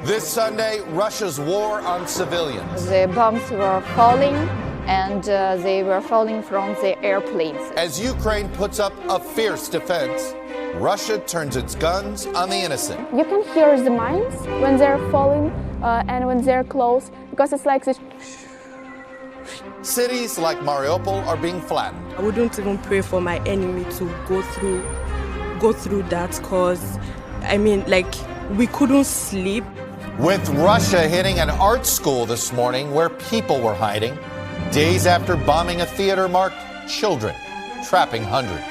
This Sunday, Russia's war on civilians. The bombs were falling, and they were falling from the airplanes. As Ukraine puts up a fierce defense, Russia turns its guns on the innocent. You can hear the mines when they're falling and when they're close, because it's like this. Cities like Mariupol are being flattened. I wouldn't even pray for my enemy to go through that, because, I mean, like, we couldn't sleep. With Russia hitting an art school this morning where people were hiding, days after bombing a theater marked children, trapping hundreds.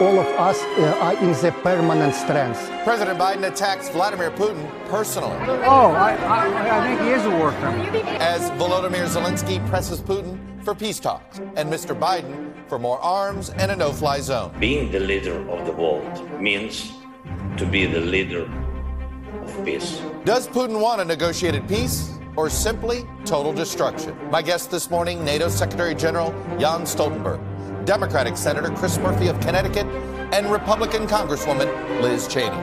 All of us are in the permanent stress. President Biden attacks Vladimir Putin personally. Oh, I think he is a war criminal. As Volodymyr Zelensky presses Putin for peace talks, and Mr. Biden for more arms and a no-fly zone. Being the leader of the world means to be the leader of peace. Does Putin want a negotiated peace or simply total destruction? My guest this morning, NATO Secretary General Jens Stoltenberg, Democratic Senator Chris Murphy of Connecticut, and Republican Congresswoman Liz Cheney.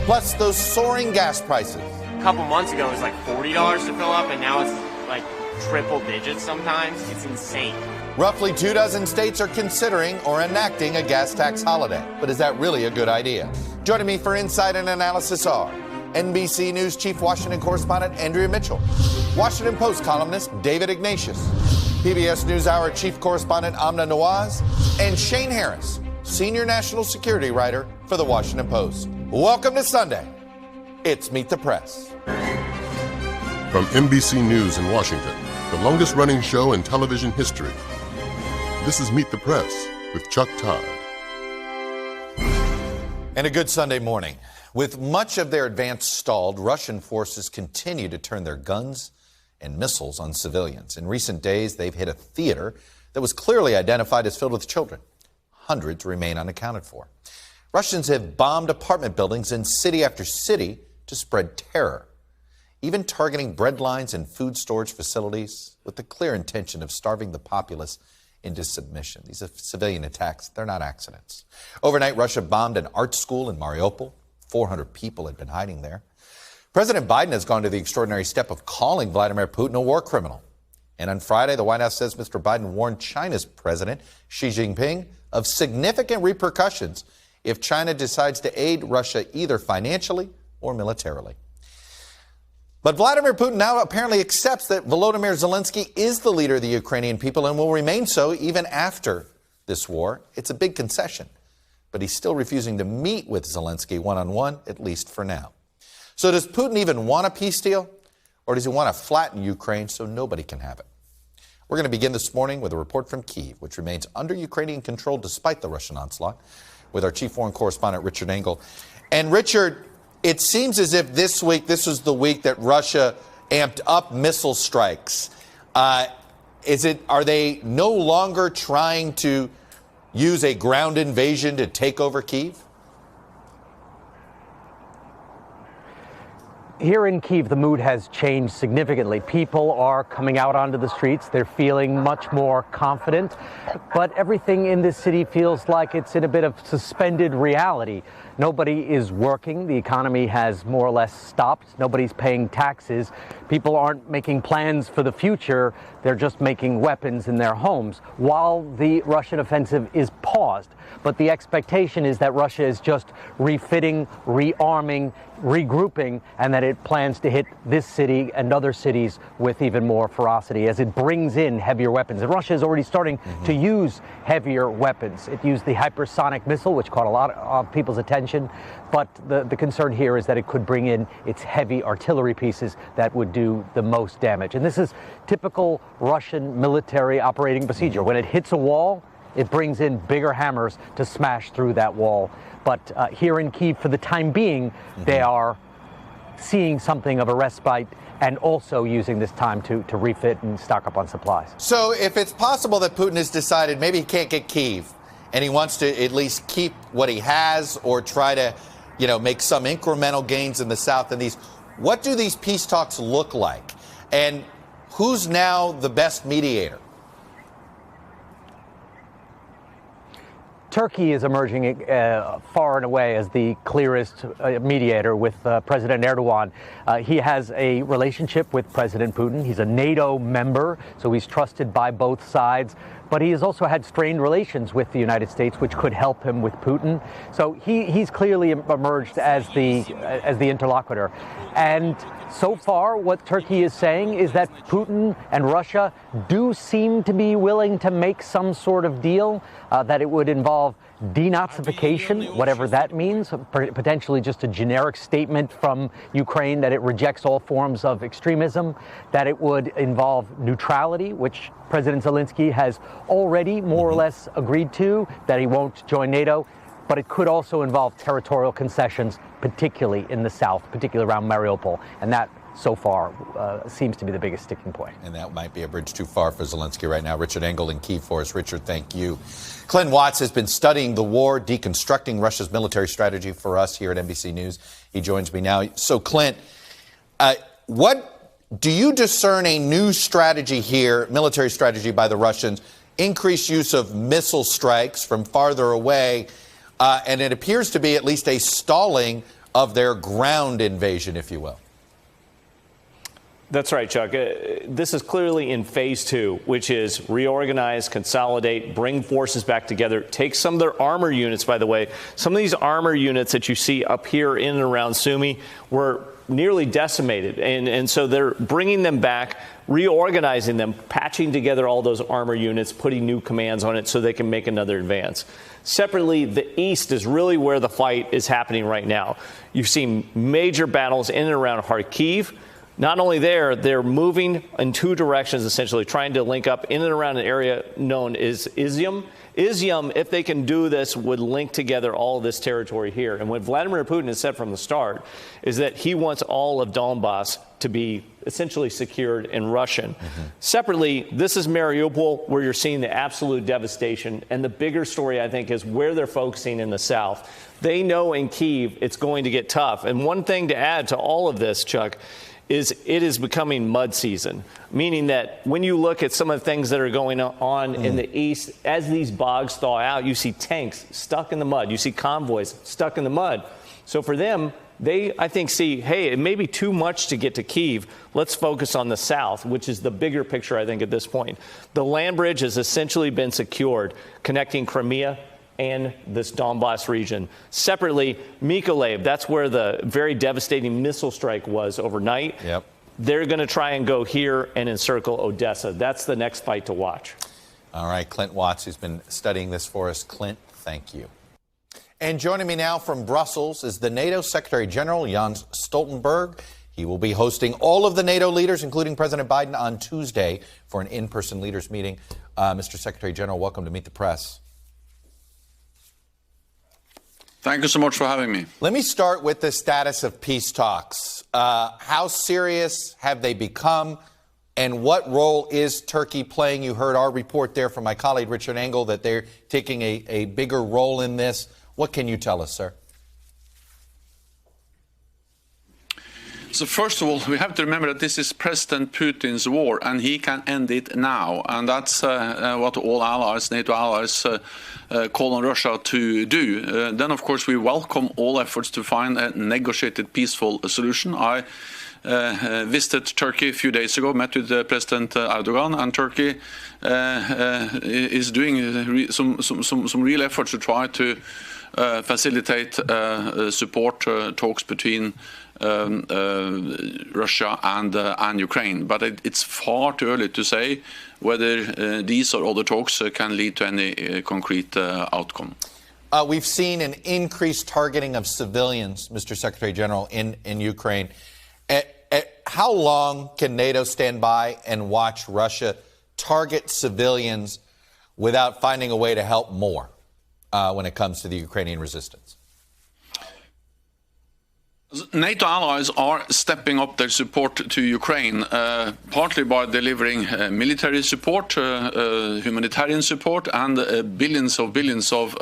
Plus those soaring gas prices. A couple months ago, it was like $40 to fill up, and now it's like triple digits sometimes. It's insane. Roughly 24 states are considering or enacting a gas tax holiday. But is that really a good idea? Joining me for insight and analysis are NBC News Chief Washington Correspondent Andrea Mitchell, Washington Post columnist David Ignatius, PBS NewsHour Chief Correspondent Amna Nawaz, and Shane Harris, Senior National Security Writer for The Washington Post. Welcome to Sunday. It's Meet the Press. From NBC News in Washington, the longest-running show in television history, this is Meet the Press with Chuck Todd. And a good Sunday morning. With much of their advance stalled, Russian forces continue to turn their guns and missiles on civilians. In recent days, they've hit a theater that was clearly identified as filled with children. Hundreds remain unaccounted for. Russians have bombed apartment buildings in city after city to spread terror, even targeting bread lines and food storage facilities with the clear intention of starving the populace into submission. These are civilian attacks. They're not accidents. Overnight, Russia bombed an art school in Mariupol. 400 people had been hiding there. President Biden has gone to the extraordinary step of calling Vladimir Putin a war criminal. And on Friday, the White House says Mr. Biden warned China's President Xi Jinping of significant repercussions if China decides to aid Russia either financially or militarily. But Vladimir Putin now apparently accepts that Volodymyr Zelensky is the leader of the Ukrainian people and will remain so even after this war. It's a big concession, but he's still refusing to meet with Zelensky one-on-one, at least for now. So does Putin even want a peace deal, or does he want to flatten Ukraine so nobody can have it? We're going to begin this morning with a report from Kyiv, which remains under Ukrainian control despite the Russian onslaught, with our chief foreign correspondent, Richard Engel. And Richard, it seems as if this was the week that Russia amped up missile strikes. Are they no longer trying to use a ground invasion to take over Kyiv? Here in Kyiv, the mood has changed significantly. People are coming out onto the streets. They're feeling much more confident. But everything in this city feels like it's in a bit of suspended reality. Nobody is working. The economy has more or less stopped. Nobody's paying taxes. People aren't making plans for the future. They're just making weapons in their homes while the Russian offensive is paused. But the expectation is that Russia is just refitting, rearming, regrouping, and that it plans to hit this city and other cities with even more ferocity as it brings in heavier weapons. And Russia is already starting to use heavier weapons. It used the hypersonic missile, which caught a lot of people's attention. But the concern here is that it could bring in its heavy artillery pieces that would do the most damage. And this is typical Russian military operating procedure. When it hits a wall, it brings in bigger hammers to smash through that wall. But here in Kyiv, for the time being, they are seeing something of a respite and also using this time to refit and stock up on supplies. So if it's possible that Putin has decided maybe he can't get Kyiv and he wants to at least keep what he has or try to, make some incremental gains in the south and east, what do these peace talks look like? And who's now the best mediator? Turkey is emerging far and away as the clearest mediator with President Erdogan. He has a relationship with President Putin. He's a NATO member, so he's trusted by both sides. But he has also had strained relations with the United States, which could help him with Putin. So he's clearly emerged as the interlocutor. And so far, what Turkey is saying is that Putin and Russia do seem to be willing to make some sort of deal, that it would involve denazification, whatever that means, potentially just a generic statement from Ukraine that it rejects all forms of extremism, that it would involve neutrality, which President Zelensky has already more or less agreed to, that he won't join NATO, but it could also involve territorial concessions, particularly in the south, particularly around Mariupol, and that so far seems to be the biggest sticking point. And that might be a bridge too far for Zelensky right now. Richard Engel in Kyiv for us. Richard, thank you. Clint Watts has been studying the war, deconstructing Russia's military strategy for us here at NBC News. He joins me now. So, Clint, what do you discern a new strategy here, military strategy by the Russians, increased use of missile strikes from farther away, and it appears to be at least a stalling of their ground invasion, if you will? That's right, Chuck. This is clearly in phase 2, which is reorganize, consolidate, bring forces back together, take some of their armor units, by the way. Some of these armor units that you see up here in and around Sumy were nearly decimated. And so they're bringing them back, reorganizing them, patching together all those armor units, putting new commands on it so they can make another advance. Separately, the east is really where the fight is happening right now. You've seen major battles in and around Kyiv. Not only there, they're moving in two directions, essentially, trying to link up in and around an area known as Izium. Izium, if they can do this, would link together all of this territory here. And what Vladimir Putin has said from the start is that he wants all of Donbass to be essentially secured in Russian. Separately, this is Mariupol, where you're seeing the absolute devastation. And the bigger story, I think, is where they're focusing in the south. They know in Kyiv it's going to get tough. And one thing to add to all of this, Chuck, is it is becoming mud season, meaning that when you look at some of the things that are going on in the east, as these bogs thaw out, you see tanks stuck in the mud. You see convoys stuck in the mud. So for them, they, I think, see, hey, it may be too much to get to Kyiv. Let's focus on the south, which is the bigger picture, I think, at this point. The land bridge has essentially been secured, connecting Crimea and this Donbass region. Separately, Mykolaiv, that's where the very devastating missile strike was overnight. Yep. They're going to try and go here and encircle Odessa. That's the next fight to watch. All right, Clint Watts, who's been studying this for us. Clint, thank you. And joining me now from Brussels is the NATO Secretary General, Jens Stoltenberg. He will be hosting all of the NATO leaders, including President Biden, on Tuesday for an in-person leaders meeting. Mr. Secretary General, welcome to Meet the Press. Thank you so much for having me. Let me start with the status of peace talks. How serious have they become, and what role is Turkey playing? You heard our report there from my colleague Richard Engel that they're taking a bigger role in this. What can you tell us, sir? So first of all, we have to remember that this is President Putin's war, and he can end it now. And that's what all allies, NATO allies, call on Russia to do. Then, of course, we welcome all efforts to find a negotiated, peaceful solution. I visited Turkey a few days ago, met with President Erdogan, and Turkey is doing some real efforts to try to facilitate support talks between Russia and Ukraine. But it's far too early to say whether these or other talks can lead to any concrete outcome. We've seen an increased targeting of civilians, Mr. Secretary General, in Ukraine. How long can NATO stand by and watch Russia target civilians without finding a way to help more when it comes to the Ukrainian resistance? NATO allies are stepping up their support to Ukraine, partly by delivering military support, humanitarian support, and billions of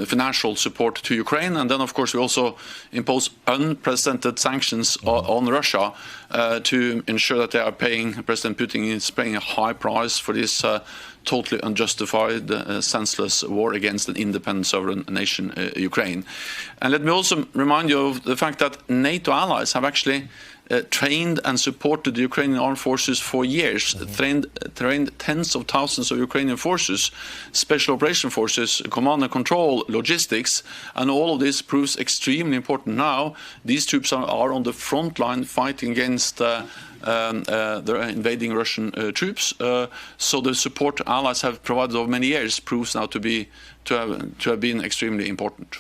financial support to Ukraine. And then, of course, we also impose unprecedented sanctions on Russia, to ensure that they are paying, President Putin is paying a high price for this totally unjustified, senseless war against an independent sovereign nation, Ukraine. And let me also remind you of the fact that NATO allies have actually trained and supported the Ukrainian armed forces for years, trained tens of thousands of Ukrainian forces, special operation forces, command and control, logistics, and all of this proves extremely important now. These troops are on the front line fighting against the invading Russian troops. So the support allies have provided over many years proves now to have been extremely important.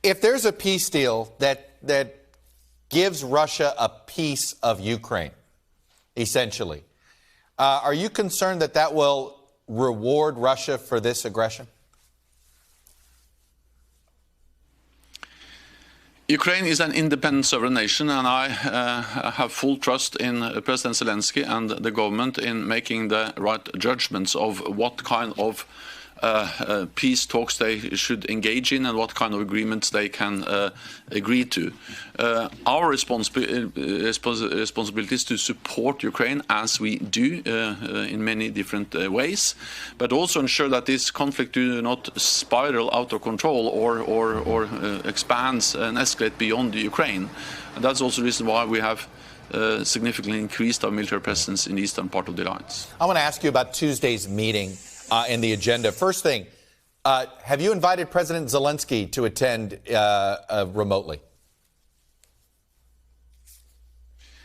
If there's a peace deal that gives Russia a piece of Ukraine, essentially, are you concerned that that will reward Russia for this aggression? Ukraine is an independent sovereign nation, and I have full trust in President Zelensky and the government in making the right judgments of what kind of peace talks they should engage in and what kind of agreements they can agree to. Our responsibility is to support Ukraine as we do in many different ways, but also ensure that this conflict do not spiral out of control or expands and escalate beyond Ukraine. And that's also the reason why we have significantly increased our military presence in the eastern part of the alliance. I want to ask you about Tuesday's meeting in the agenda. First thing, have you invited President Zelensky to attend remotely?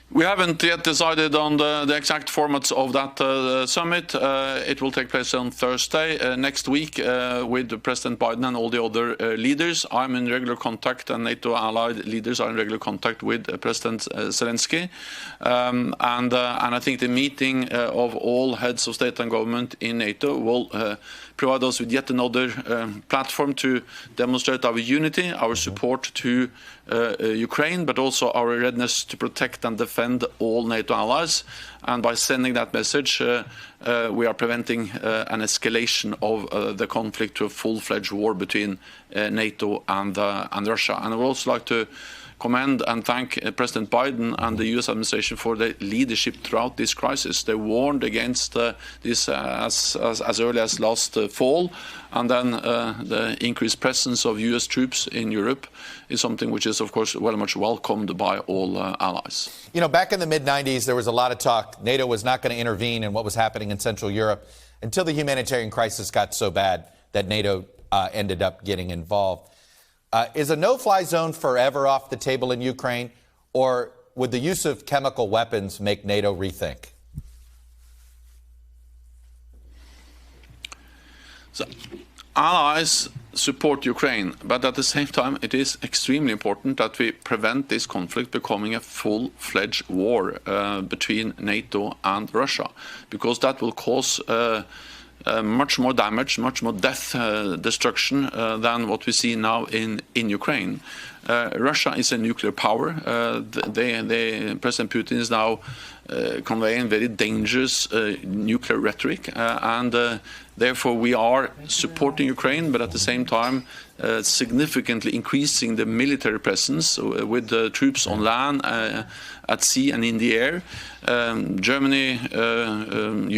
We haven't yet decided on the exact formats of that summit. It will take place on Thursday next week with President Biden and all the other leaders. I'm in regular contact, and NATO allied leaders are in regular contact with President Zelensky. And I think the meeting of all heads of state and government in NATO will provide us with yet another platform to demonstrate our unity, our support to Ukraine, but also our readiness to protect and defend all NATO allies. And by sending that message, we are preventing an escalation of the conflict to a full-fledged war between NATO and Russia. And I would also like to commend and thank President Biden and the U.S. administration for their leadership throughout this crisis. They warned against this as early as last fall, and then the increased presence of U.S. troops in Europe is something which is, of course, very much welcomed by all allies. You know, back in the mid-90s, there was a lot of talk. NATO was not going to intervene in what was happening in Central Europe until the humanitarian crisis got so bad that NATO ended up getting involved. Is a no-fly zone forever off the table in Ukraine, or would the use of chemical weapons make NATO rethink? So, allies support Ukraine, but at the same time, it is extremely important that we prevent this conflict becoming a full-fledged war between NATO and Russia, because that will cause much more damage, much more death, destruction than what we see now in Ukraine. Russia is a nuclear power. President Putin is now conveying very dangerous nuclear rhetoric, and therefore we are supporting Ukraine, but at the same time significantly increasing the military presence with troops on land, at sea and in the air. Germany,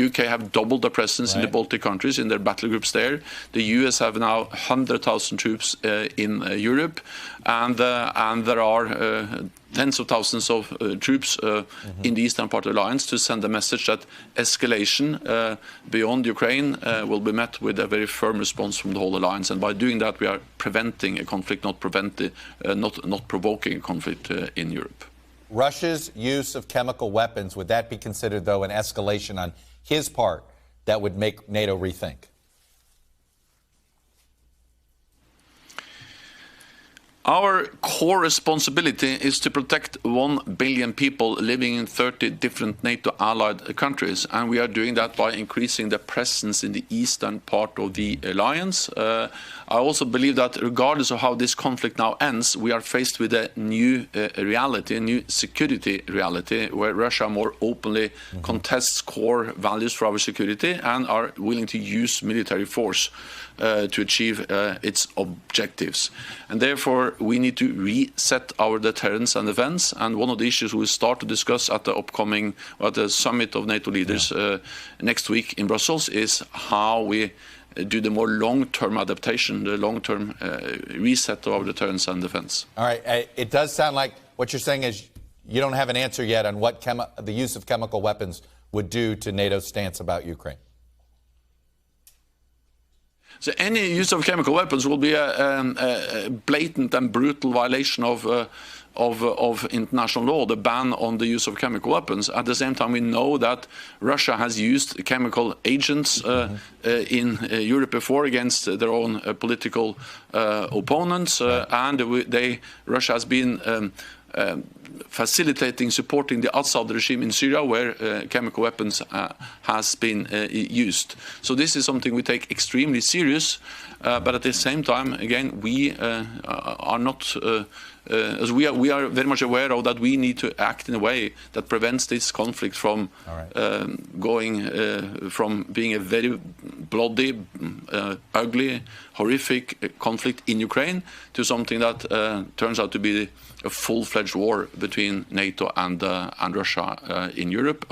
UK have doubled their presence in the Baltic countries, in their battle groups there. The US have now 100,000 troops in Europe, and there are tens of thousands of troops in the eastern part of the alliance to send a message that escalation beyond Ukraine will be met with a very firm response from the whole alliance. And by doing that, we are preventing a conflict, not provoking a conflict in Europe. Russia's use of chemical weapons, would that be considered, though, an escalation on his part that would make NATO rethink? Our core responsibility is to protect 1 billion people living in 30 different NATO allied countries, and we are doing that by increasing the presence in the eastern part of the alliance. I also believe that regardless of how this conflict now ends, we are faced with a new reality, a new security reality, where Russia more openly contests core values for our security and are willing to use military force to achieve its objectives. And therefore, we need to reset our deterrence and defense. And one of the issues we'll start to discuss at the summit of NATO leaders next week in Brussels is how we do the more long-term adaptation, the long-term reset of our deterrence and defense. All right. It does sound like what you're saying is you don't have an answer yet on what the use of chemical weapons would do to NATO's stance about Ukraine. So any use of chemical weapons will be a blatant and brutal violation of international law, the ban on the use of chemical weapons. At the same time, we know that Russia has used chemical agents in Europe before against their own political opponents, and Russia has been facilitating, supporting the Assad regime in Syria, where chemical weapons has been used. So this is something we take extremely serious, but at the same time, again, we are not, as we are very much aware of that we need to act in a way that prevents this conflict from going from being a very bloody, ugly, horrific conflict in Ukraine to something that turns out to be a full-fledged war between NATO and Russia in Europe,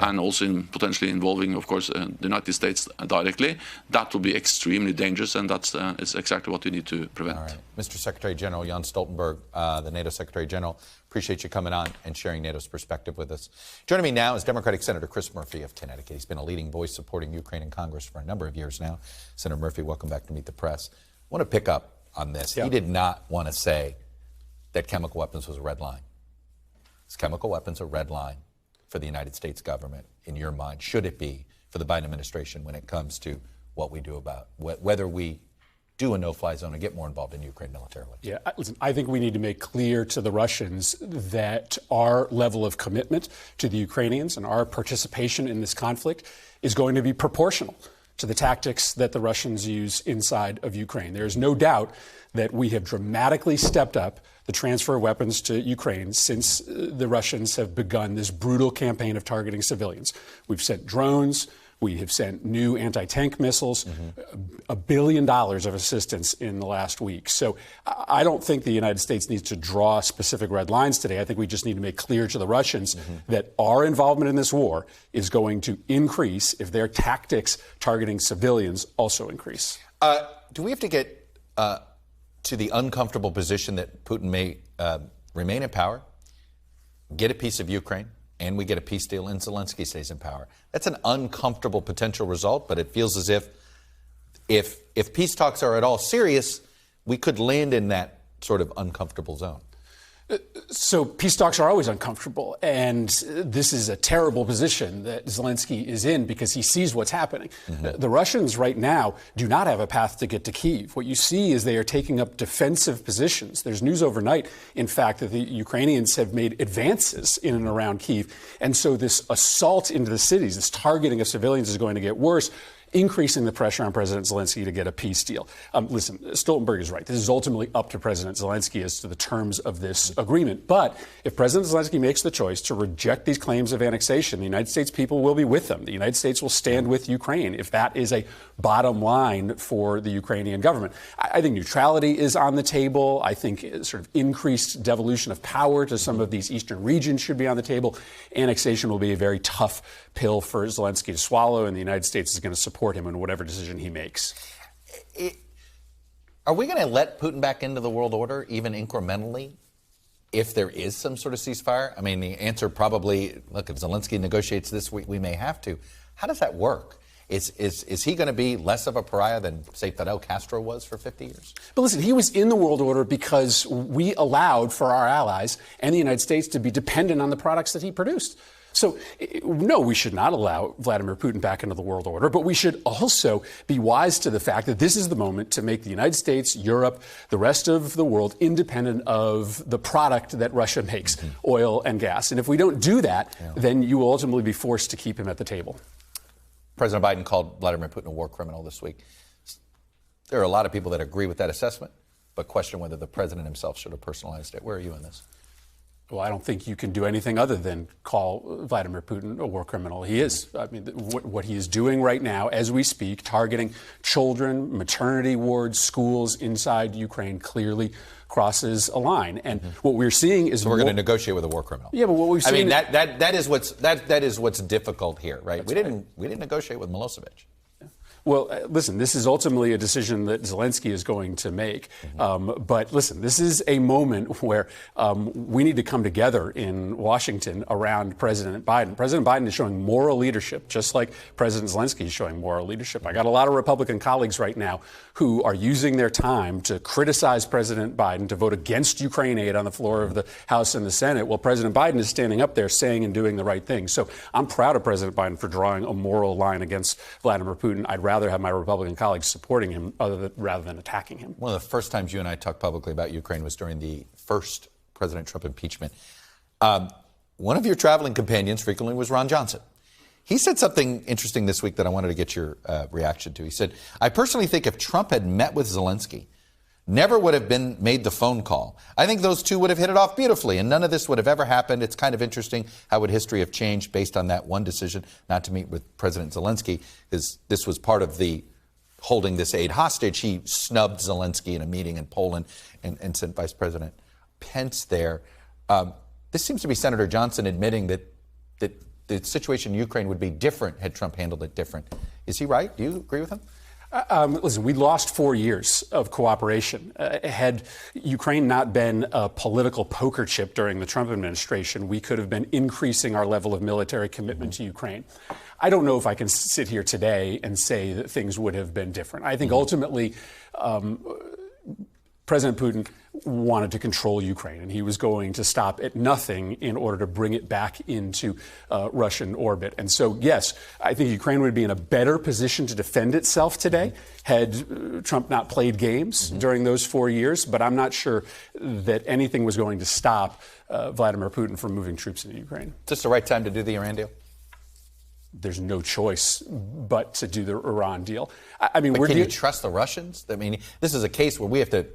and also potentially involving, of course, the United States directly. That will be extremely dangerous, and that's is exactly what we need to prevent. All right. Mr. Secretary General Jan Stoltenberg, the NATO Secretary General, appreciate you coming on and sharing NATO's perspective with us. Joining me now is Democratic Senator Chris Murphy of Connecticut. He's been a leading voice supporting Ukraine in Congress for a number of years now. Senator Murphy, welcome back to Meet the Press. I want to pick up on this. He did not want to say that chemical weapons was a red line. Is chemical weapons a red line for the United States government, in your mind? Should it be for the Biden administration when it comes to what we do about whether we do a no-fly zone and get more involved in Ukraine militarily? Yeah, listen, I think we need to make clear to the Russians that our level of commitment to the Ukrainians and our participation in this conflict is going to be proportional to the tactics that the Russians use inside of Ukraine. There is no doubt that we have dramatically stepped up the transfer of weapons to Ukraine since the Russians have begun this brutal campaign of targeting civilians. We've sent drones. We have sent new anti-tank missiles, $1 billion of assistance in the last week. So I don't think the United States needs to draw specific red lines today. I think we just need to make clear to the Russians that our involvement in this war is going to increase if their tactics targeting civilians also increase. Do we have to get to the uncomfortable position that Putin may remain in power, get a piece of Ukraine, and we get a peace deal and Zelensky stays in power? That's an uncomfortable potential result, but it feels as if peace talks are at all serious, we could land in that sort of uncomfortable zone. So peace talks are always uncomfortable, and this is a terrible position that Zelensky is in because he sees what's happening. The Russians right now do not have a path to get to Kyiv. What you see is they are taking up defensive positions. There's news overnight, in fact, that the Ukrainians have made advances in and around Kyiv. And so this assault into the cities, this targeting of civilians is going to get worse, increasing the pressure on President Zelensky to get a peace deal. Listen, Stoltenberg is right. This is ultimately up to President Zelensky as to the terms of this agreement. But if President Zelensky makes the choice to reject these claims of annexation, the United States people will be with them. The United States will stand with Ukraine if that is a bottom line for the Ukrainian government. I think neutrality is on the table. I think sort of increased devolution of power to some of these eastern regions should be on the table. Annexation will be a very tough pill for Zelensky to swallow, and the United States is going to support him in whatever decision he makes. Are we going to let Putin back into the world order, even incrementally, if there is some sort of ceasefire? I mean, the answer probably, look, if Zelensky negotiates this week, we may have to. How does that work? Is he going to be less of a pariah than, say, Fidel Castro was for 50 years? But listen, he was in the world order because we allowed for our allies and the United States to be dependent on the products that he produced. So, no, we should not allow Vladimir Putin back into the world order, but we should also be wise to the fact that this is the moment to make the United States, Europe, the rest of the world independent of the product that Russia makes, oil and gas. And if we don't do that, then you will ultimately be forced to keep him at the table. President Biden called Vladimir Putin a war criminal this week. There are a lot of people that agree with that assessment, but question whether the president himself should have personalized it. Where are you in this? Well, I don't think you can do anything other than call Vladimir Putin a war criminal. He is. I mean, what he is doing right now, as we speak, targeting children, maternity wards, schools inside Ukraine, clearly crosses a line. And what we're seeing is we're going to negotiate with a war criminal. Yeah, but what we've seen. I mean, that is what's difficult here, right? We didn't negotiate with Milosevic. Well, listen, this is ultimately a decision that Zelensky is going to make. But listen, this is a moment where we need to come together in Washington around President Biden. President Biden is showing moral leadership, just like President Zelensky is showing moral leadership. I got a lot of Republican colleagues right now who are using their time to criticize President Biden, to vote against Ukraine aid on the floor of the House and the Senate. Well, President Biden is standing up there saying and doing the right thing. So I'm proud of President Biden for drawing a moral line against Vladimir Putin. I'd rather have my Republican colleagues supporting him rather than attacking him. One of the first times you and I talked publicly about Ukraine was during the first President Trump impeachment. One of your traveling companions frequently was Ron Johnson. He said something interesting this week that I wanted to get your reaction to. He said, I personally think if Trump had met with Zelensky, never would have been made the phone call. I think those two would have hit it off beautifully, and none of this would have ever happened. It's kind of interesting how would history have changed based on that one decision not to meet with President Zelensky, because this was part of the holding this aid hostage. He snubbed Zelensky in a meeting in Poland and sent Vice President Pence there. This seems to be Senator Johnson admitting that the situation in Ukraine would be different had Trump handled it different. Is he right? Do you agree with him? Listen, we lost 4 years of cooperation. Had Ukraine not been a political poker chip during the Trump administration, we could have been increasing our level of military commitment to Ukraine. I don't know if I can sit here today and say that things would have been different. I think ultimately President Putin wanted to control Ukraine, and he was going to stop at nothing in order to bring it back into Russian orbit. And so, yes, I think Ukraine would be in a better position to defend itself today had Trump not played games during those 4 years. But I'm not sure that anything was going to stop Vladimir Putin from moving troops into Ukraine. Is this the right time to do the Iran deal? There's no choice but to do the Iran deal. I mean, can you trust the Russians? I mean, this is a case where we have to.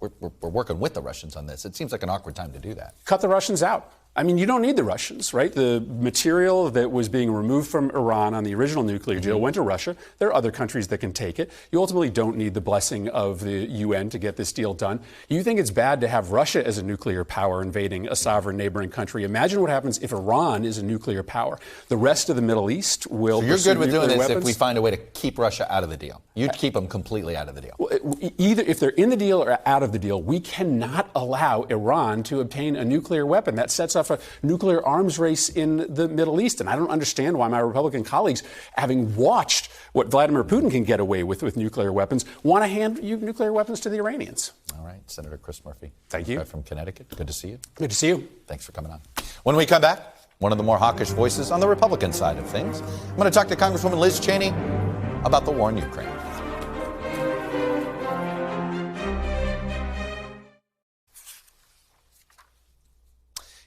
We're working with the Russians on this. It seems like an awkward time to do that. Cut the Russians out. I mean, you don't need the Russians, right? The material that was being removed from Iran on the original nuclear deal went to Russia. There are other countries that can take it. You ultimately don't need the blessing of the UN to get this deal done. You think it's bad to have Russia as a nuclear power invading a sovereign neighboring country. Imagine what happens if Iran is a nuclear power. The rest of the Middle East will. So you're good with doing this if we find a way to keep Russia out of the deal. You'd keep them completely out of the deal. Well, either if they're in the deal or out of the deal, we cannot allow Iran to obtain a nuclear weapon. That sets off a nuclear arms race in the Middle East. And I don't understand why my Republican colleagues, having watched what Vladimir Putin can get away with nuclear weapons, want to hand nuclear weapons to the Iranians. All right. Senator Chris Murphy. Thank you. From Connecticut. Good to see you. Good to see you. Thanks for coming on. When we come back, one of the more hawkish voices on the Republican side of things. I'm going to talk to Congresswoman Liz Cheney about the war in Ukraine.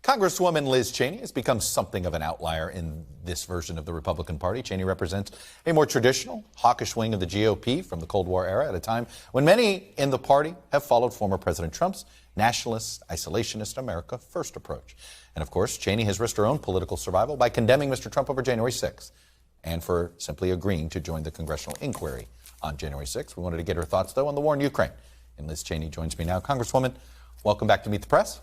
Congresswoman Liz Cheney has become something of an outlier in this version of the Republican Party. Cheney represents a more traditional, hawkish wing of the GOP from the Cold War era at a time when many in the party have followed former President Trump's nationalist, isolationist, America First approach. And of course, Cheney has risked her own political survival by condemning Mr. Trump over January 6th and for simply agreeing to join the congressional inquiry on January 6th. We wanted to get her thoughts, though, on the war in Ukraine. And Liz Cheney joins me now. Congresswoman, welcome back to Meet the Press.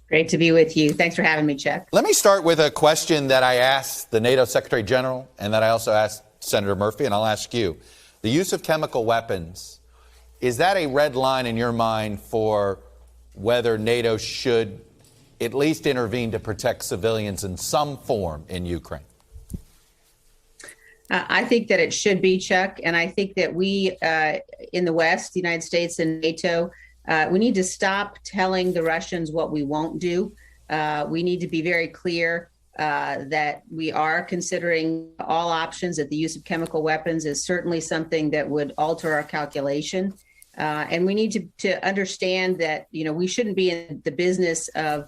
Great to be with you. Thanks for having me, Chuck. Let me start with a question that I asked the NATO Secretary General and that I also asked Senator Murphy, and I'll ask you. The use of chemical weapons, is that a red line in your mind for whether NATO should at least intervene to protect civilians in some form in Ukraine? I think that it should be, Chuck, and I think that we in the West, the United States and NATO, we need to stop telling the Russians what we won't do. We need to be very clear that we are considering all options, that the use of chemical weapons is certainly something that would alter our calculation. And we need to understand that, we shouldn't be in the business of,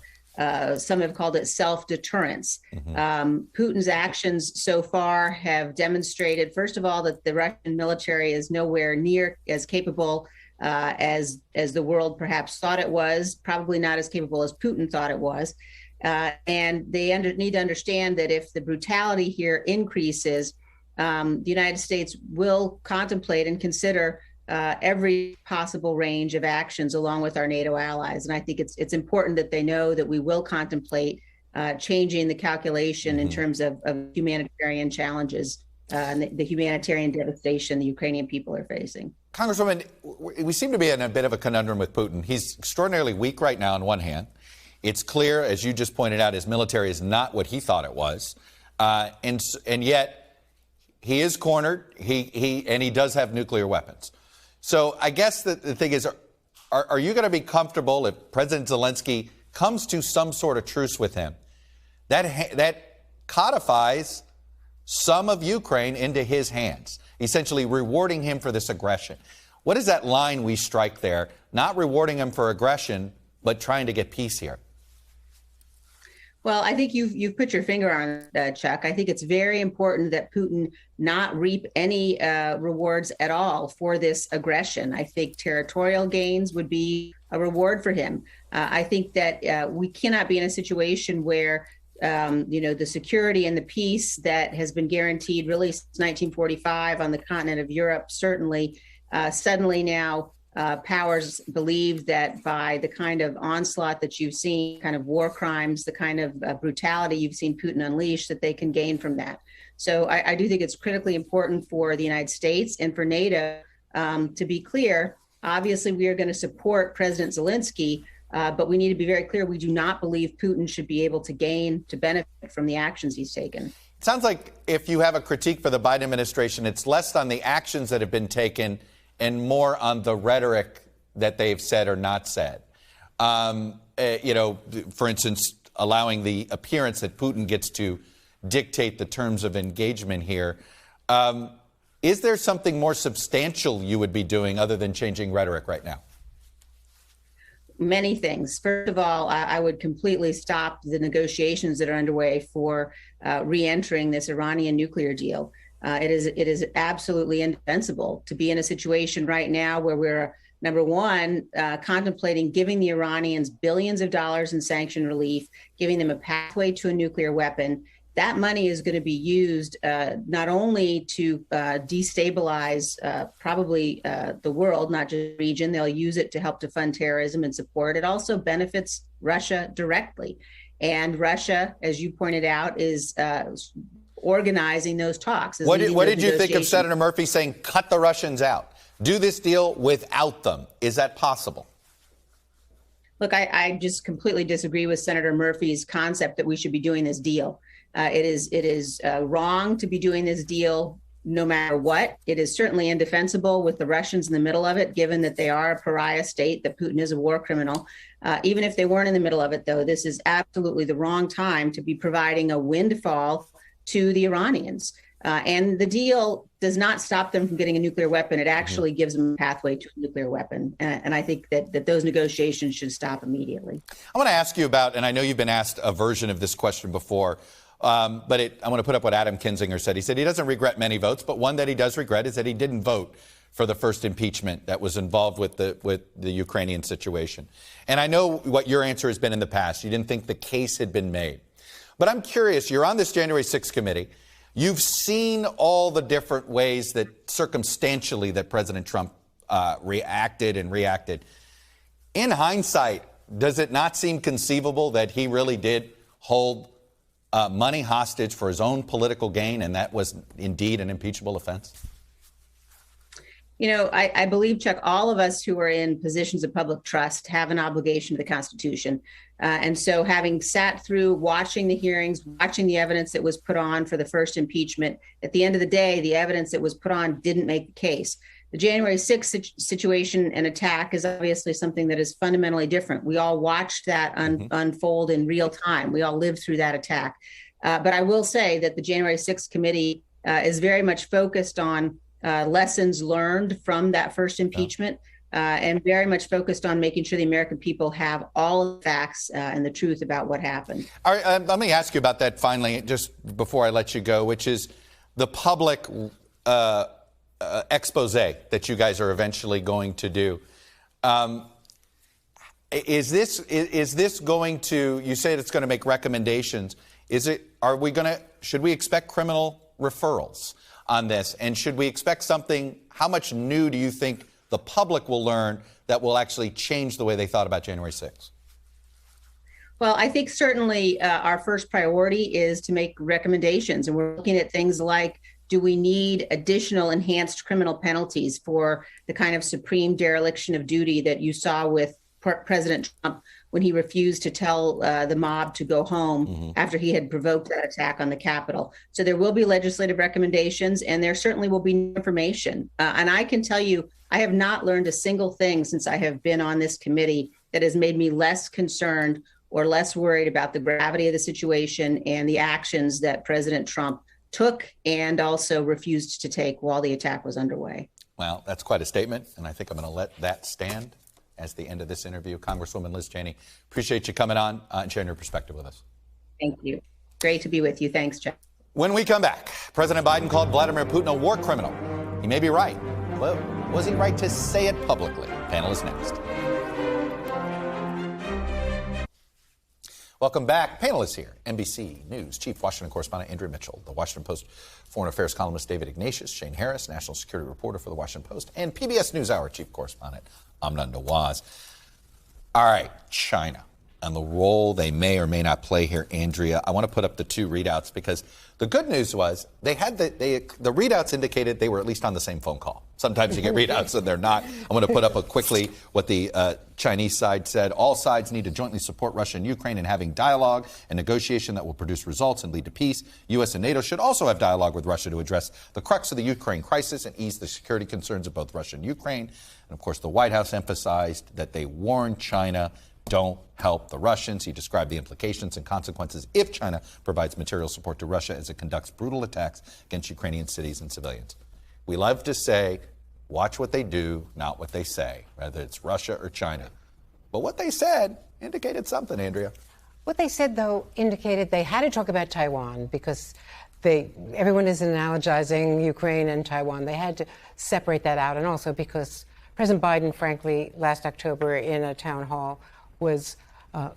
some have called it self-deterrence. Putin's actions so far have demonstrated, first of all, that the Russian military is nowhere near as capable as the world perhaps thought it was, probably not as capable as Putin thought it was. And they need to understand that if the brutality here increases, the United States will contemplate and consider every possible range of actions along with our NATO allies. And I think it's important that they know that we will contemplate changing the calculation in terms of humanitarian challenges and the humanitarian devastation the Ukrainian people are facing. Congresswoman, we seem to be in a bit of a conundrum with Putin. He's extraordinarily weak right now on one hand. It's clear, as you just pointed out, his military is not what he thought it was. And yet he is cornered. He does have nuclear weapons. So I guess the thing is, are you going to be comfortable if President Zelensky comes to some sort of truce with him? That codifies some of Ukraine into his hands, essentially rewarding him for this aggression. What is that line we strike there? Not rewarding him for aggression, but trying to get peace here. Well, I think you've put your finger on that, Chuck. I think it's very important that Putin not reap any rewards at all for this aggression. I think territorial gains would be a reward for him. I think that we cannot be in a situation where the security and the peace that has been guaranteed really since 1945 on the continent of Europe, certainly suddenly now powers believe that by the kind of onslaught that you've seen, kind of war crimes, the kind of brutality you've seen Putin unleash, that they can gain from that. So I do think it's critically important for the United States and for NATO to be clear. Obviously, we are going to support President Zelensky, but we need to be very clear. We do not believe Putin should be able to benefit from the actions he's taken. It sounds like if you have a critique for the Biden administration, it's less on the actions that have been taken and more on the rhetoric that they've said or not said. For instance, allowing the appearance that Putin gets to dictate the terms of engagement here. Is there something more substantial you would be doing other than changing rhetoric right now? Many things. First of all, I would completely stop the negotiations that are underway for re-entering this Iranian nuclear deal. It is absolutely indefensible to be in a situation right now where we're, number one, contemplating giving the Iranians billions of dollars in sanction relief, giving them a pathway to a nuclear weapon. That money is going to be used not only to destabilize probably the world, not just the region. They'll use it to help to fund terrorism and support. It also benefits Russia directly. And Russia, as you pointed out, is organizing those talks. What did you think of Senator Murphy saying, cut the Russians out? Do this deal without them. Is that possible? Look, I just completely disagree with Senator Murphy's concept that we should be doing this deal. It is wrong to be doing this deal no matter what. It is certainly indefensible with the Russians in the middle of it, given that they are a pariah state, that Putin is a war criminal. Even if they weren't in the middle of it, though, this is absolutely the wrong time to be providing a windfall to the Iranians. And the deal does not stop them from getting a nuclear weapon. It actually gives them a pathway to a nuclear weapon. And I think that those negotiations should stop immediately. I want to ask you about, and I know you've been asked a version of this question before, but I want to put up what Adam Kinzinger said. He said he doesn't regret many votes, but one that he does regret is that he didn't vote for the first impeachment that was involved with the Ukrainian situation. And I know what your answer has been in the past. You didn't think the case had been made. But I'm curious, you're on this January 6th committee. You've seen all the different ways that circumstantially that President Trump reacted. In hindsight, does it not seem conceivable that he really did hold money hostage for his own political gain, and that was indeed an impeachable offense? You know, I believe, Chuck, all of us who are in positions of public trust have an obligation to the Constitution. And so having sat through watching the hearings, watching the evidence that was put on for the first impeachment, at the end of the day, the evidence that was put on didn't make the case. The January 6th situation and attack is obviously something that is fundamentally different. We all watched that unfold in real time. We all lived through that attack. But I will say that the January 6th committee is very much focused on lessons learned from that first impeachment, and very much focused on making sure the American people have all the facts and the truth about what happened. All right, let me ask you about that finally, just before I let you go, which is the public expose that you guys are eventually going to do. Is this going to? You say it's going to make recommendations. Should we expect criminal referrals on this? And should we expect something? How much new do you think the public will learn that will actually change the way they thought about January 6th? Well, I think certainly our first priority is to make recommendations. And we're looking at things like, do we need additional enhanced criminal penalties for the kind of supreme dereliction of duty that you saw with President Trump when he refused to tell the mob to go home after he had provoked that attack on the Capitol? So there will be legislative recommendations, and there certainly will be information. And I can tell you, I have not learned a single thing since I have been on this committee that has made me less concerned or less worried about the gravity of the situation and the actions that President Trump took and also refused to take while the attack was underway. Well, that's quite a statement, and I think I'm going to let that stand as the end of this interview. Congresswoman Liz Cheney, appreciate you coming on and sharing your perspective with us. Thank you. Great to be with you. Thanks, Jeff. When we come back, President Biden called Vladimir Putin a war criminal. He may be right. Well, was he right to say it publicly? Panel is next. Welcome back. Panelists here. NBC News Chief Washington Correspondent Andrea Mitchell, the Washington Post Foreign Affairs columnist David Ignatius, Shane Harris, National Security Reporter for the Washington Post, and PBS NewsHour Chief Correspondent Amna Nawaz. All right, China and the role they may or may not play here, Andrea. I want to put up the two readouts because the good news was the readouts indicated they were at least on the same phone call. Sometimes you get readouts and they're not. I'm going to put up quickly what the Chinese side said. All sides need to jointly support Russia and Ukraine in having dialogue and negotiation that will produce results and lead to peace. U.S. and NATO should also have dialogue with Russia to address the crux of the Ukraine crisis and ease the security concerns of both Russia and Ukraine. And, of course, the White House emphasized that they warned China, don't help the Russians. He described the implications and consequences if China provides material support to Russia as it conducts brutal attacks against Ukrainian cities and civilians. We love to say, watch what they do, not what they say, whether it's Russia or China. But what they said indicated something, Andrea. What they said, though, indicated they had to talk about Taiwan because everyone is analogizing Ukraine and Taiwan. They had to separate that out. And also because President Biden, frankly, last October in a town hall was a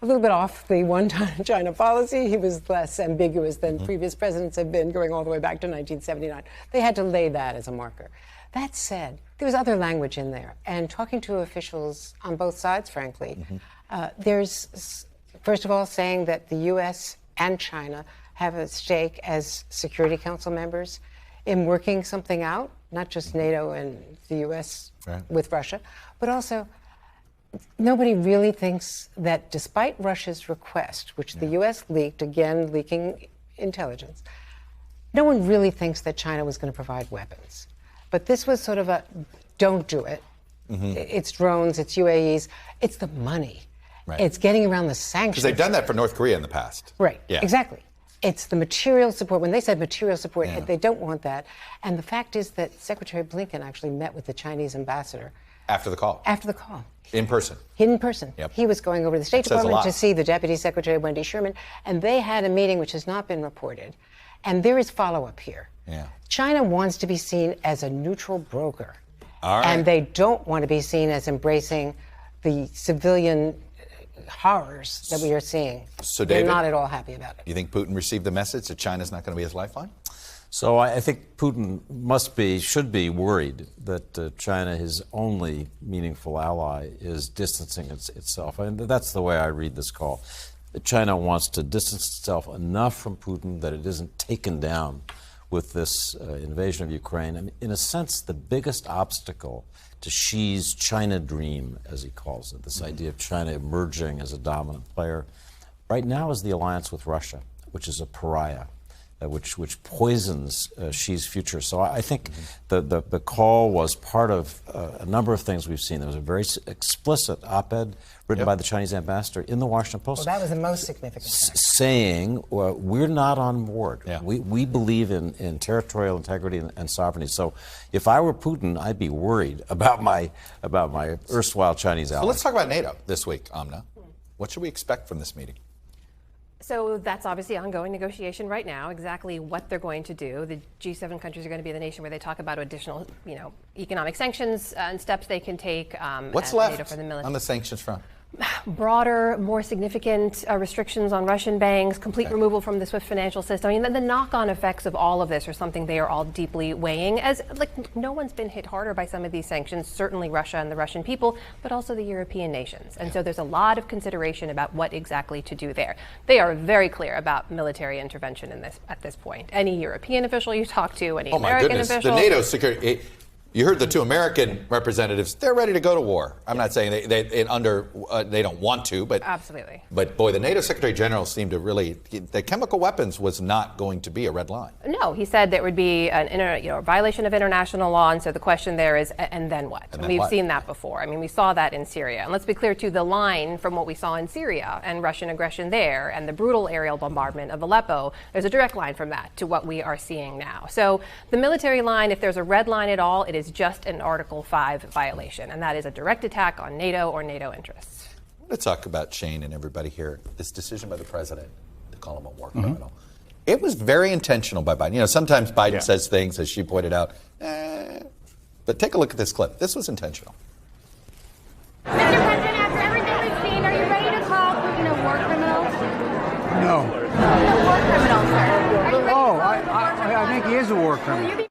little bit off the one-time China policy. He was less ambiguous than previous presidents have been, going all the way back to 1979. They had to lay that as a marker. That said, there was other language in there. And talking to officials on both sides, frankly, there's, first of all, saying that the U.S. and China have a stake as Security Council members in working something out, not just NATO and the U.S. with Russia, but also nobody really thinks that despite Russia's request, which the U.S. leaked, again, leaking intelligence, no one really thinks that China was going to provide weapons. But this was sort of a don't do it. It's drones, it's UAEs, it's the money. It's getting around the sanctions. Because they've done that for North Korea in the past. Right, exactly. It's the material support. When they said material support, they don't want that. And the fact is that Secretary Blinken actually met with the Chinese ambassador. After the call? After the call. In person? In person. Yep. He was going over to the State Department to see the Deputy Secretary, Wendy Sherman, and they had a meeting which has not been reported. And there is follow-up here. China wants to be seen as a neutral broker. And they don't want to be seen as embracing the civilian horrors that we are seeing. So, they're David, not at all happy about it. You think Putin received the message that China's not going to be his lifeline? So I think Putin should be worried that China, his only meaningful ally, is distancing itself. And that's the way I read this call. China wants to distance itself enough from Putin that it isn't taken down with this invasion of Ukraine. I mean, in a sense, the biggest obstacle to Xi's China dream, as he calls it, this idea of China emerging as a dominant player, right now is the alliance with Russia, which is a pariah. Which poisons Xi's future. So I think the call was part of a number of things we've seen. There was a very explicit op-ed written by the Chinese ambassador in the Washington Post. Well, that was the most significant. Saying, we're not on board. We believe in territorial integrity and sovereignty. So if I were Putin, I'd be worried about my erstwhile Chinese allies. So let's talk about NATO this week, Amna. What should we expect from this meeting? So that's obviously ongoing negotiation right now, exactly what they're going to do. The G7 countries are going to be the nation where they talk about additional, economic sanctions and steps they can take. What's left on the sanctions front? Broader, more significant restrictions on Russian banks, complete removal from the SWIFT financial system. I mean, the knock-on effects of all of this are something they are all deeply weighing, as no one's been hit harder by some of these sanctions, certainly Russia and the Russian people, but also the European nations. And so there's a lot of consideration about what exactly to do there. They are very clear about military intervention in this at this point. Any European official you talk to, any American official. The NATO security. You heard the two American representatives, they're ready to go to war. I'm not saying they don't want to, but absolutely. But boy, the NATO Secretary General seemed to really, the chemical weapons was not going to be a red line. No, he said there would be a violation of international law, and so the question there is, and then what? And we've seen that before. I mean, we saw that in Syria. And let's be clear, too, the line from what we saw in Syria and Russian aggression there and the brutal aerial bombardment of Aleppo, there's a direct line from that to what we are seeing now. So the military line, if there's a red line at all, it is just an Article 5 violation, and that is a direct attack on NATO or NATO interests. Let's talk about Shane and everybody here. This decision by the president to call him a war criminal. It was very intentional by Biden. Sometimes Biden says things, as she pointed out, but take a look at this clip. This was intentional. Mr. President, after everything we've seen, are you ready to call Putin a war criminal? No. A war criminal, sir. Oh, I think he is a war criminal.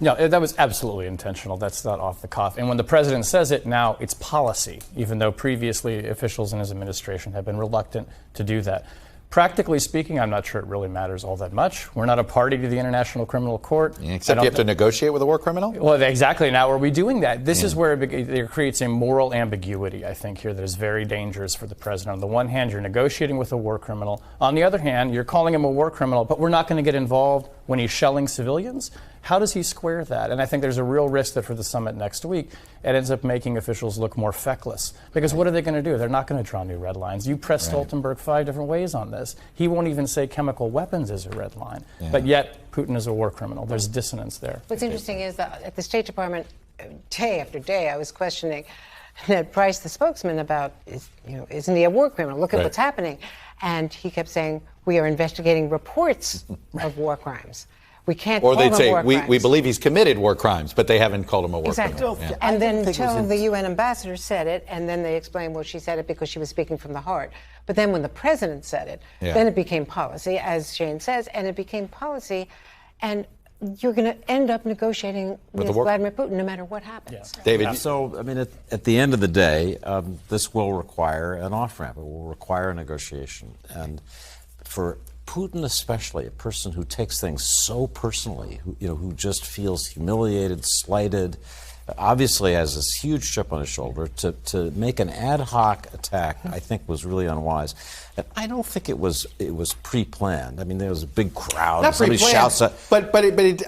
No, that was absolutely intentional. That's not off the cuff. And when the president says it, now it's policy, even though previously officials in his administration have been reluctant to do that. Practically speaking, I'm not sure it really matters all that much. We're not a party to the International Criminal Court. Except you have to negotiate with a war criminal? Well, exactly. Now, are we doing that? This is where it creates a moral ambiguity, I think, here that is very dangerous for the president. On the one hand, you're negotiating with a war criminal. On the other hand, you're calling him a war criminal, but we're not going to get involved when he's shelling civilians. How does he square that? And I think there's a real risk that for the summit next week, it ends up making officials look more feckless. Because what are they going to do? They're not going to draw new red lines. You pressed Stoltenberg 5 different ways on this. He won't even say chemical weapons is a red line. But yet, Putin is a war criminal. There's dissonance there. What's interesting is that at the State Department, day after day, I was questioning Ned Price, the spokesman, about, isn't he a war criminal? Look at what's happening. And he kept saying, we are investigating reports of war crimes. We can't call they'd them say, war crimes. we believe he's committed war crimes, but they haven't called him a war criminal. Exactly. And then until the UN ambassador said it, and then they explained, well, she said it because she was speaking from the heart. But then when the president said it, then it became policy, as Shane says, and it became policy, and you're going to end up negotiating with Vladimir Putin no matter what happens. David? So, I mean, at the end of the day, this will require an off-ramp. It will require a negotiation. And for Putin especially, a person who takes things so personally, who just feels humiliated, slighted, obviously has this huge chip on his shoulder, to make an ad hoc attack, I think was really unwise. And I don't think it was pre-planned. I mean, there was a big crowd. Not Somebody pre-planned, shouts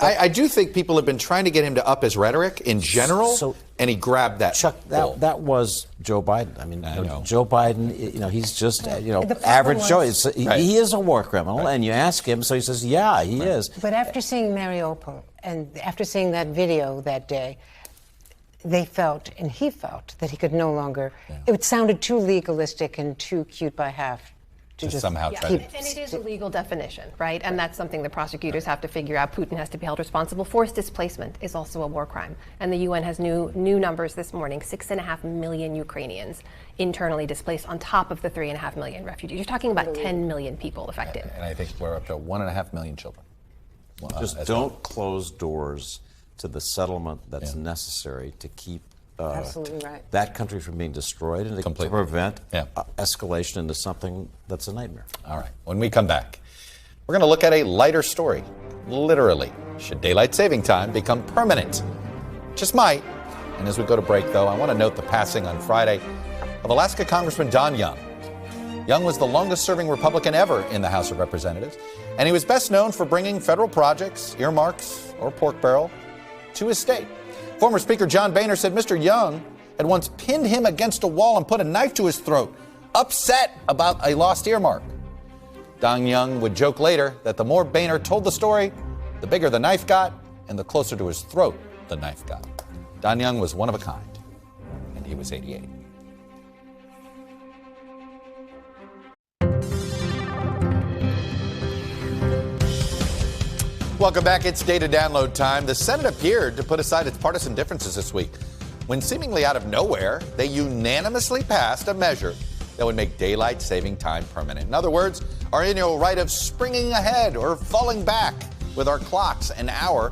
I do think people have been trying to get him to up his rhetoric in general, and he grabbed that. Chuck, that was Joe Biden. I mean, Joe Biden, he's just, average Joe. He is a war criminal, and you ask him, so he says, yeah, he is. But after seeing Mariupol, and after seeing that video that day, they felt, and he felt, that he could no longer, it sounded too legalistic and too cute by half. To somehow try to. And it is a legal definition, right? And that's something the prosecutors have to figure out. Putin has to be held responsible. Forced displacement is also a war crime. And the UN has new numbers this morning, 6.5 million Ukrainians internally displaced on top of the 3.5 million refugees. You're talking about 10 million people affected. And I think we're up to 1.5 million children. Just don't close doors to the settlement that's necessary to keep that country from being destroyed and to prevent escalation into something that's a nightmare. All right. When we come back, we're going to look at a lighter story. Literally, should daylight saving time become permanent? Just might. And as we go to break, though, I want to note the passing on Friday of Alaska Congressman Don Young. Young was the longest-serving Republican ever in the House of Representatives, and he was best known for bringing federal projects, earmarks, or pork barrel to his state. Former Speaker John Boehner said Mr. Young had once pinned him against a wall and put a knife to his throat, upset about a lost earmark. Don Young would joke later that the more Boehner told the story, the bigger the knife got and the closer to his throat the knife got. Don Young was one of a kind, and he was 88. Welcome back. It's data download time. The Senate appeared to put aside its partisan differences this week when seemingly out of nowhere, they unanimously passed a measure that would make daylight saving time permanent. In other words, our annual right of springing ahead or falling back with our clocks an hour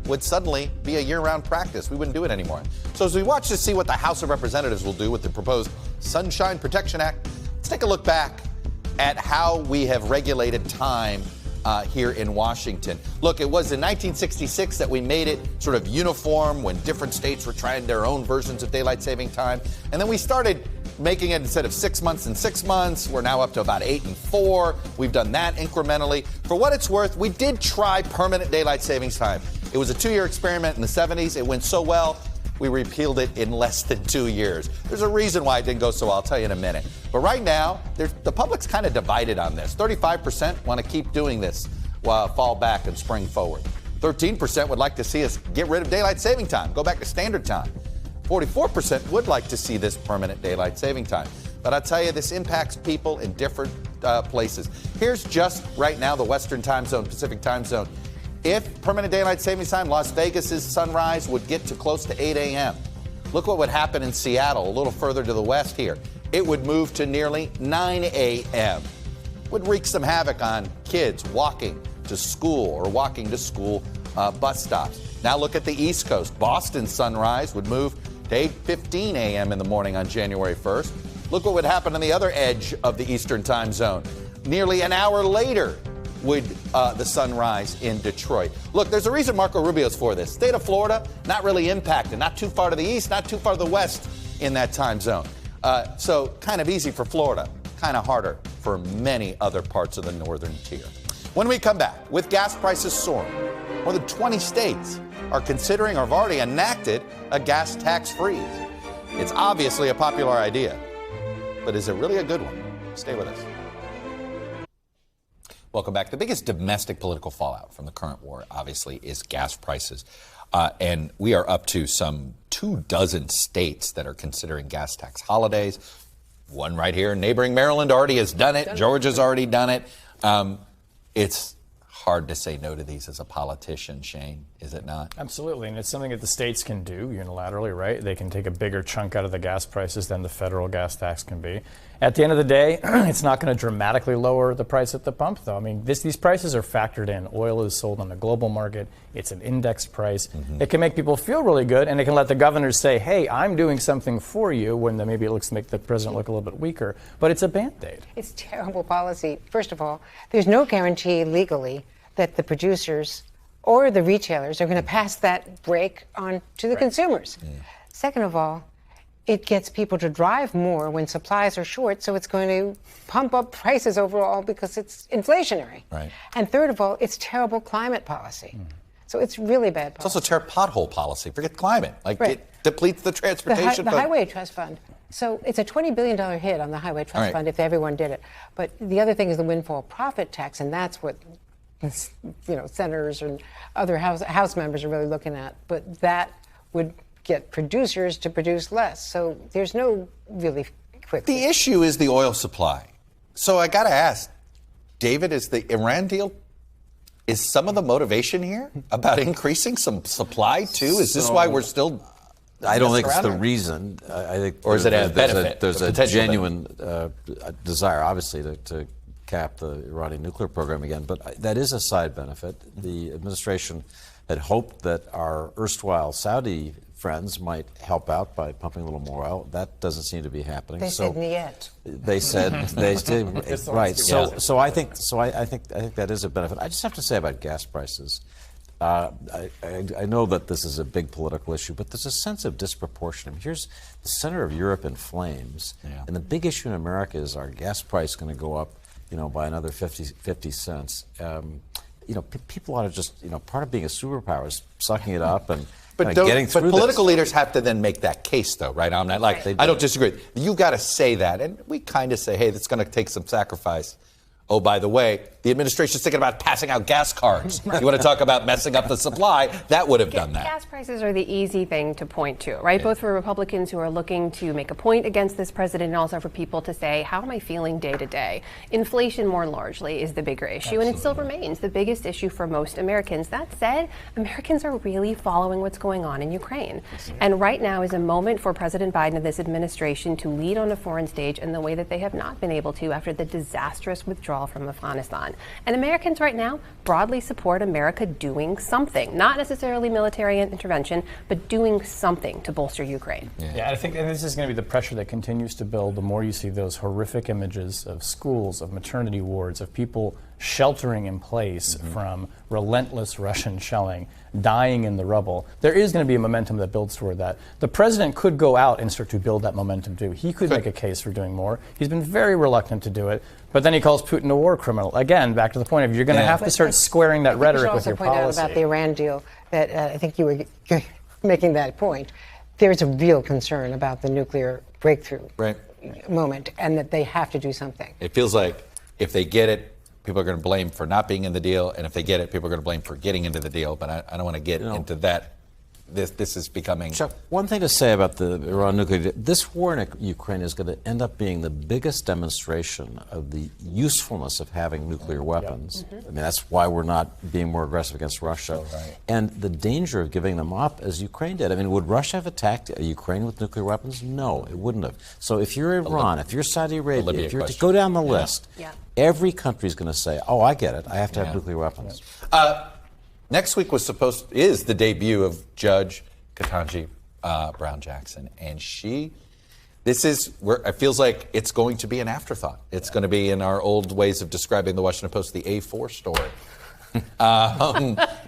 would suddenly be a year-round practice. We wouldn't do it anymore. So as we watch to see what the House of Representatives will do with the proposed Sunshine Protection Act, let's take a look back at how we have regulated time here in Washington. Look, it was in 1966 that we made it sort of uniform when different states were trying their own versions of daylight saving time. And then we started making it instead of 6 months and 6 months. We're now up to about 8 and 4. We've done that incrementally. For what it's worth, we did try permanent daylight savings time. It was a 2-year experiment in the 70s. It went so well, we repealed it in less than 2 years. There's a reason why it didn't go so well. I'll tell you in a minute. But right now, the public's kind of divided on this. 35% want to keep doing this while fall back and spring forward. 13% would like to see us get rid of daylight saving time, go back to standard time. 44% would like to see this permanent daylight saving time. But I'll tell you, this impacts people in different places. Here's just right now the Western time zone, Pacific time zone. If permanent daylight savings time, Las Vegas's sunrise would get to close to 8 a.m. Look what would happen in Seattle, a little further to the west here. It would move to nearly 9 a.m. Would wreak some havoc on kids walking to school or walking to school bus stops. Now look at the East Coast. Boston's sunrise would move to 8:15 a.m. in the morning on January 1st. Look what would happen on the other edge of the Eastern time zone. Nearly an hour later would the sunrise in Detroit. Look, there's a reason Marco Rubio's for this. State of Florida, not really impacted. Not too far to the east, not too far to the west in that time zone. So kind of easy for Florida, kind of harder for many other parts of the northern tier. When we come back, with gas prices soaring, more than 20 states are considering or have already enacted a gas tax freeze. It's obviously a popular idea, but is it really a good one? Stay with us. Welcome back. The biggest domestic political fallout from the current war, obviously, is gas prices. And we are up to some 24 states that are considering gas tax holidays. One right here in neighboring Maryland already has done it. Georgia's already done it. It's hard to say no to these as a politician, Shane, is it not? Absolutely, and it's something that the states can do unilaterally, right? They can take a bigger chunk out of the gas prices than the federal gas tax can be. At the end of the day, it's not going to dramatically lower the price at the pump, though. I mean, these prices are factored in. Oil is sold on the global market. It's an index price. Mm-hmm. It can make people feel really good, and it can let the governors say, hey, I'm doing something for you, when maybe it looks to make the president look a little bit weaker. But it's a Band-Aid. It's terrible policy. First of all, there's no guarantee legally that the producers or the retailers are going to pass that break on to the consumers. Yeah. Second of all, it gets people to drive more when supplies are short, so it's going to pump up prices overall because it's inflationary. Right. And third of all, it's terrible climate policy. Mm. So it's really bad policy. It's also terrible pothole policy. Forget climate. Like, right. It depletes the transportation fund. The Highway Trust Fund. So it's a $20 billion hit on the Highway Trust Fund if everyone did it. But the other thing is the windfall profit tax, and that's what senators and other House members are really looking at. But that would get producers to produce less. So there's no really quick The issue is the oil supply. So I got to ask, David, is the Iran deal, is some of the motivation here about increasing some supply too? Is this why we're still... I don't think it's the reason. I think, or is it a benefit? There's a genuine desire, obviously, to cap the Iranian nuclear program again, but that is a side benefit. The administration had hoped that our erstwhile Saudi friends might help out by pumping a little more oil. That doesn't seem to be happening. They said niet. They said they did. Right. So I think that is a benefit. I just have to say about gas prices. I know that this is a big political issue, but there's a sense of disproportion. I mean, here's the center of Europe in flames, and the big issue in America is our gas price going to go up, by another 50 cents. People ought to just, part of being a superpower is sucking it up and getting through But political leaders have to then make that case, though, right? I'm not I don't disagree. You've got to say that, and we kind of say, hey, that's going to take some sacrifice Oh, by the way, the administration's thinking about passing out gas cards. You want to talk about messing up the supply? That would have done that. Gas prices are the easy thing to point to, right? Yeah. Both for Republicans who are looking to make a point against this president and also for people to say, how am I feeling day to day? Inflation, more largely, is the bigger issue, Absolutely. And it still remains the biggest issue for most Americans. That said, Americans are really following what's going on in Ukraine. And right now is a moment for President Biden and this administration to lead on a foreign stage in the way that they have not been able to after the disastrous withdrawal from Afghanistan. And Americans right now broadly support America doing something, not necessarily military intervention, but doing something to bolster Ukraine. Yeah, I think this is going to be the pressure that continues to build the more you see those horrific images of schools, of maternity wards, of people sheltering in place from relentless Russian shelling, dying in the rubble. There is going to be a momentum that builds toward that. The president could go out and start to build that momentum too. He could make a case for doing more. He's been very reluctant to do it, but then he calls Putin a war criminal. Again, back to the point of you're going to have to start squaring that rhetoric with your policy. I should also point out about the Iran deal that I think you were making that point. There is a real concern about the nuclear breakthrough moment and that they have to do something. It feels like if they get it, people are going to blame for not being in the deal, and if they get it, people are going to blame for getting into the deal. But I don't want to get into that. This is becoming... Chuck, one thing to say about the Iran nuclear deal. This war in Ukraine is going to end up being the biggest demonstration of the usefulness of having nuclear weapons. I mean, that's why we're not being more aggressive against Russia. And the danger of giving them up, as Ukraine did. I mean, would Russia have attacked Ukraine with nuclear weapons? No, it wouldn't have. So if you're Iran, if you're Saudi Arabia, if you're to go down the list, every country is going to say, oh, I get it. I have to have nuclear weapons. Next week is the debut of Judge Ketanji Brown Jackson, and this is where it feels like it's going to be an afterthought. It's going to be, in our old ways of describing the Washington Post, the A4 story.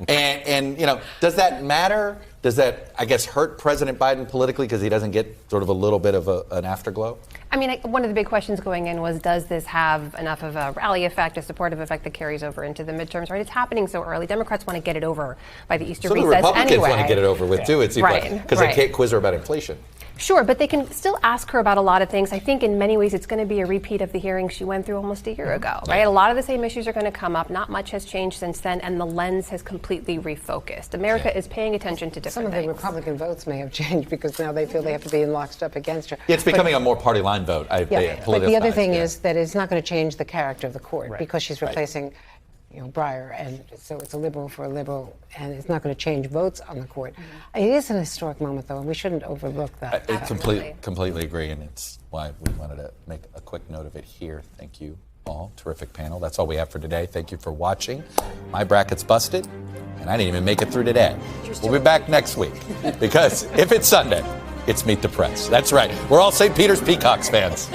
And you know, does that matter? Does that, I guess, hurt President Biden politically because he doesn't get sort of a little bit of an afterglow? I mean, one of the big questions going in was, does this have enough of a rally effect, a supportive effect that carries over into the midterms? Right, it's happening so early. Democrats want to get it over by the Easter recess anyway. So the Republicans want to get it over with too. It seems like, because they can't quiz her about inflation. Sure, but they can still ask her about a lot of things. I think in many ways it's going to be a repeat of the hearings she went through almost a year ago, right? A lot of the same issues are going to come up. Not much has changed since then, and the lens has completely refocused. America is paying attention to different things. Some of the Republican votes may have changed because now they feel they have to be in lockstep against her. Yeah, it's becoming a more party line vote. But the other thing is that it's not going to change the character of the court because she's replacing Breyer, and so it's a liberal for a liberal, and it's not going to change votes on the court. It is an historic moment, though, and we shouldn't overlook that. I completely agree, and it's why we wanted to make a quick note of it here. Thank you all. Terrific panel. That's all we have for today. Thank you for watching. My bracket's busted, and I didn't even make it through today. We'll be back next week, because if it's Sunday, it's Meet the Press. That's right. We're all St. Peter's Peacocks fans.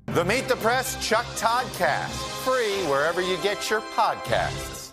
The Meet the Press Chuck Todd Cast, free wherever you get your podcasts.